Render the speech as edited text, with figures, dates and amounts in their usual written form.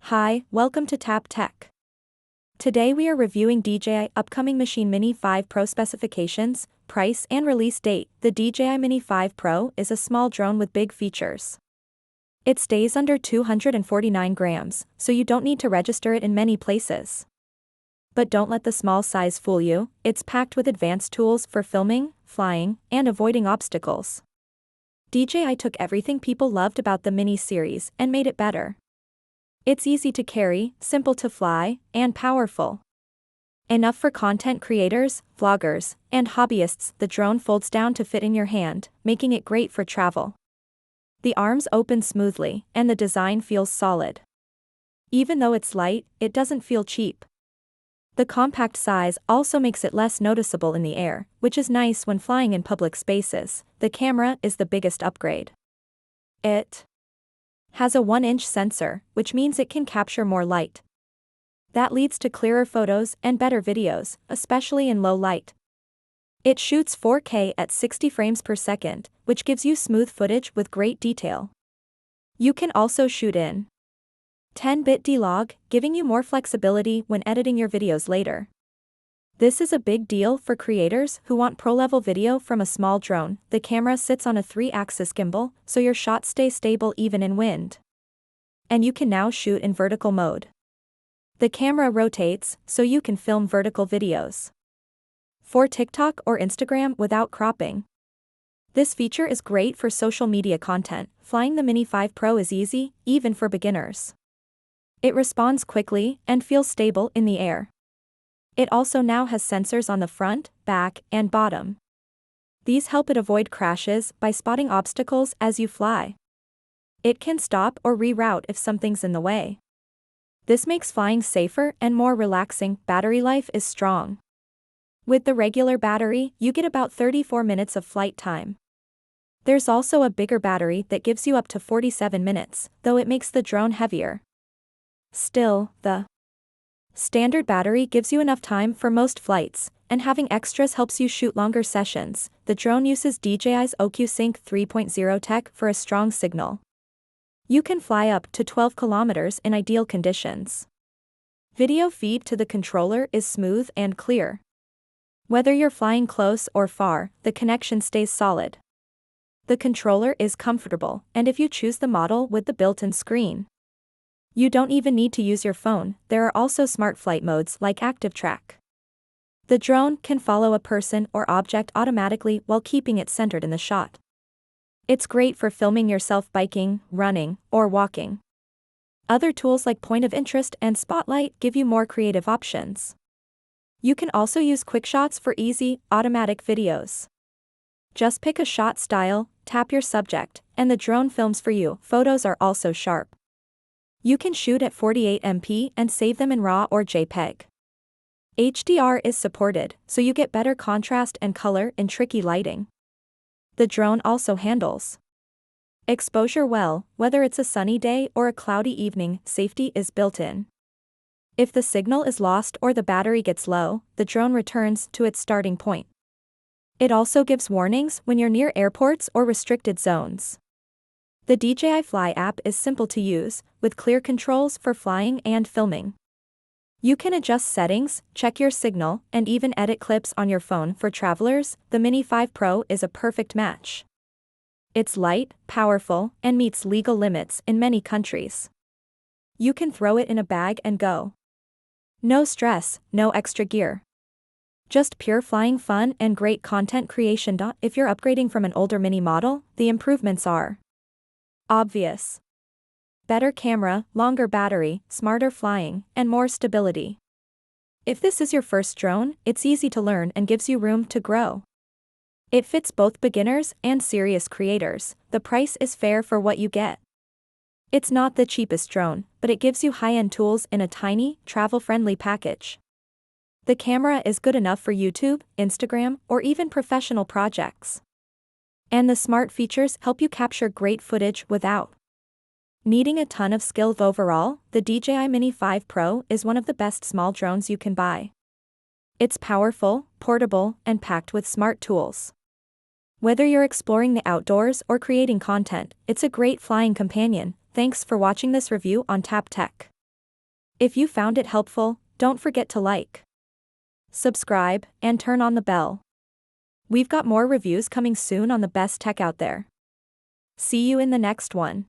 Hi, welcome to Tap Tech. Today we are reviewing DJI upcoming Machine Mini 5 Pro specifications, price and release date. The DJI Mini 5 Pro is a small drone with big features. It stays under 249 grams, so you don't need to register it in many places. But don't let the small size fool you, it's packed with advanced tools for filming, flying, and avoiding obstacles. DJI took everything people loved about the Mini series and made it better. It's easy to carry, simple to fly, and powerful. Enough for content creators, vloggers, and hobbyists. The drone folds down to fit in your hand, making it great for travel. The arms open smoothly, and the design feels solid. Even though it's light, it doesn't feel cheap. The compact size also makes it less noticeable in the air, which is nice when flying in public spaces. The camera is the biggest upgrade. It has a 1-inch sensor, which means it can capture more light. That leads to clearer photos and better videos, especially in low light. It shoots 4K at 60 frames per second, which gives you smooth footage with great detail. You can also shoot in 10-bit D-Log, giving you more flexibility when editing your videos later. This is a big deal for creators who want pro-level video from a small drone. The camera sits on a 3-axis gimbal, so your shots stay stable even in wind. And you can now shoot in vertical mode. The camera rotates, so you can film vertical videos for TikTok or Instagram without cropping. This feature is great for social media content. Flying the Mini 5 Pro is easy, even for beginners. It responds quickly and feels stable in the air. It also now has sensors on the front, back, and bottom. These help it avoid crashes by spotting obstacles as you fly. It can stop or reroute if something's in the way. This makes flying safer and more relaxing. Battery life is strong. With the regular battery, you get about 34 minutes of flight time. There's also a bigger battery that gives you up to 47 minutes, though it makes the drone heavier. Still, the standard battery gives you enough time for most flights, and having extras helps you shoot longer sessions. The drone uses DJI's OcuSync 3.0 tech for a strong signal. You can fly up to 12 kilometers in ideal conditions. Video feed to the controller is smooth and clear. Whether you're flying close or far, the connection stays solid. The controller is comfortable, and if you choose the model with the built-in screen, you don't even need to use your phone. There are also smart flight modes like Active Track. The drone can follow a person or object automatically while keeping it centered in the shot. It's great for filming yourself biking, running, or walking. Other tools like Point of Interest and Spotlight give you more creative options. You can also use quick shots for easy, automatic videos. Just pick a shot style, tap your subject, and the drone films for you. Photos are also sharp. You can shoot at 48 MP and save them in RAW or JPEG. HDR is supported, so you get better contrast and color in tricky lighting. The drone also handles exposure well, whether it's a sunny day or a cloudy evening. Safety is built in. If the signal is lost or the battery gets low, the drone returns to its starting point. It also gives warnings when you're near airports or restricted zones. The DJI Fly app is simple to use, with clear controls for flying and filming. You can adjust settings, check your signal, and even edit clips on your phone. For travelers, the Mini 5 Pro is a perfect match. It's light, powerful, and meets legal limits in many countries. You can throw it in a bag and go. No stress, no extra gear. Just pure flying fun and great content creation. If you're upgrading from an older Mini model, the improvements are obvious. Better camera, longer battery, smarter flying, and more stability. If this is your first drone, it's easy to learn and gives you room to grow. It fits both beginners and serious creators. The price is fair for what you get. It's not the cheapest drone, but it gives you high-end tools in a tiny, travel-friendly package. The camera is good enough for YouTube, Instagram, or even professional projects. And the smart features help you capture great footage without needing a ton of skill. Overall, the DJI Mini 5 Pro is one of the best small drones you can buy. It's powerful, portable, and packed with smart tools. Whether you're exploring the outdoors or creating content, it's a great flying companion. Thanks for watching this review on Tap Tech. If you found it helpful, don't forget to like, subscribe, and turn on the bell. We've got more reviews coming soon on the best tech out there. See you in the next one.